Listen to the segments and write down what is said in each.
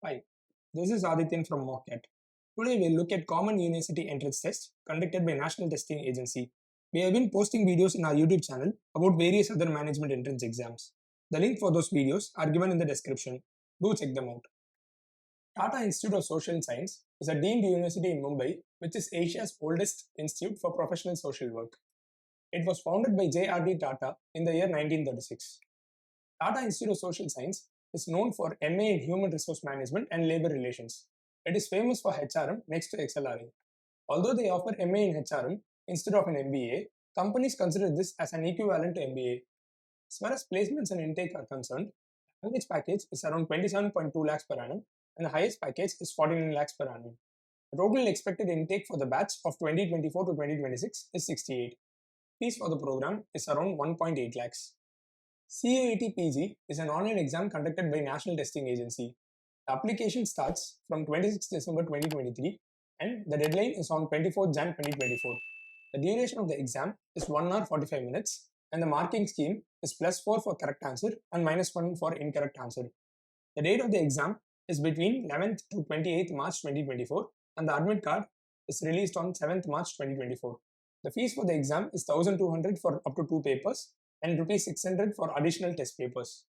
Hi, this is Adityan from Mockat. Today we'll look at common university entrance tests conducted by National Testing Agency. We have been posting videos in our YouTube channel about various other management entrance exams. The link for those videos are given in the description. Do check them out. Tata Institute of Social Science is a deemed university in Mumbai, which is Asia's oldest institute for professional social work. It was founded by J.R.D. Tata in the year 1936. Tata Institute of Social Science is known for MA in Human Resource Management and Labor Relations. It is famous for HRM next to XLRA. Although they offer MA in HRM instead of an MBA, companies consider this as an equivalent to MBA. As far as placements and intake are concerned, the average package is around 27.2 lakhs per annum and the highest package is 49 lakhs per annum. The total expected intake for the batch of 2024 to 2026 is 68. Fees for the program is around 1.8 lakhs. CUET PG is an online exam conducted by National Testing Agency. The application starts from 26 December 2023 and the deadline is on 24 Jan 2024. The duration of the exam is 1 hour 45 minutes and the marking scheme is +4 for correct answer and -1 for incorrect answer. The date of the exam is between 11th to 28th March 2024 and the admit card is released on 7th March 2024. The fees for the exam is 1200 for up to 2 papers and Rs 600 for additional test papers.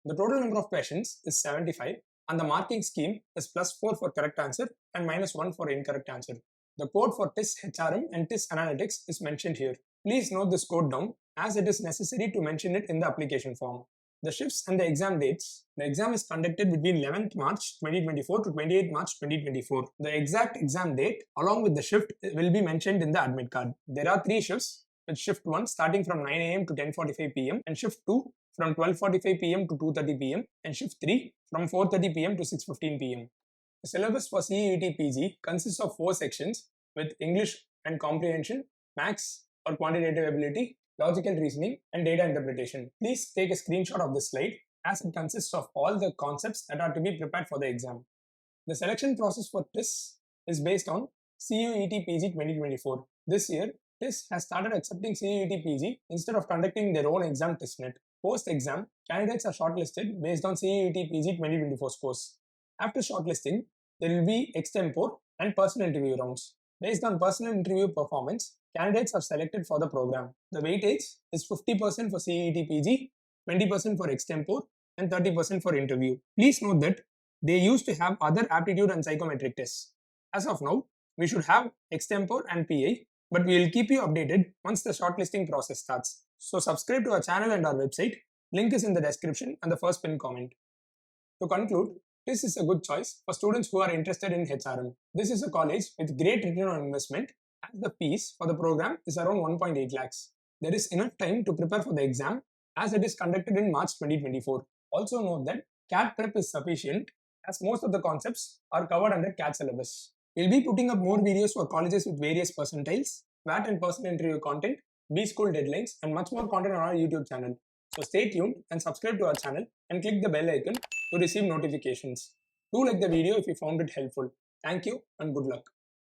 The total number of questions is 75 and the marking scheme is +4 for correct answer and -1 for incorrect answer. The code for TIS HRM and TIS Analytics is mentioned here. Please note this code down as it is necessary to mention it in the application form. The shifts and the exam dates. The exam is conducted between 11th March 2024 to 28th March 2024. The exact exam date along with the shift will be mentioned in the admit card. There are 3 shifts, with shift 1 starting from 9 am to 10:45 pm and shift 2 from 12:45 pm to 2:30 pm and shift 3 from 4:30 pm to 6:15 pm. The syllabus for CUET PG consists of 4 sections with English and Comprehension, Maths or Quantitative Ability, Logical Reasoning and Data Interpretation. Please take a screenshot of this slide as it consists of all the concepts that are to be prepared for the exam. The selection process for TIS is based on CUET PG 2024. This year, TIS has started accepting CUET PG instead of conducting their own exam TISnet. Post-exam, candidates are shortlisted based on CUET PG 2024 scores. After shortlisting, there will be extempore and personal interview rounds. Based on personal interview performance, candidates are selected for the program. The weightage is 50% for CUET PG, 20% for extempore and 30% for interview. Please note that they used to have other aptitude and psychometric tests. As of now, we should have extempore and PI, but we will keep you updated once the shortlisting process starts. So subscribe to our channel and our website. Link is in the description and the first pinned comment. To conclude, TIS is a good choice for students who are interested in HRM. This is a college with great return on investment as the fees for the program is around 1.8 lakhs. There is enough time to prepare for the exam as it is conducted in March 2024. Also note that CAT prep is sufficient as most of the concepts are covered under CAT syllabus. We'll be putting up more videos for colleges with various percentiles, VAT and personal interview content, B-School deadlines and much more content on our YouTube channel. So stay tuned and subscribe to our channel and click the bell icon to receive notifications. Do like the video if you found it helpful. Thank you and good luck.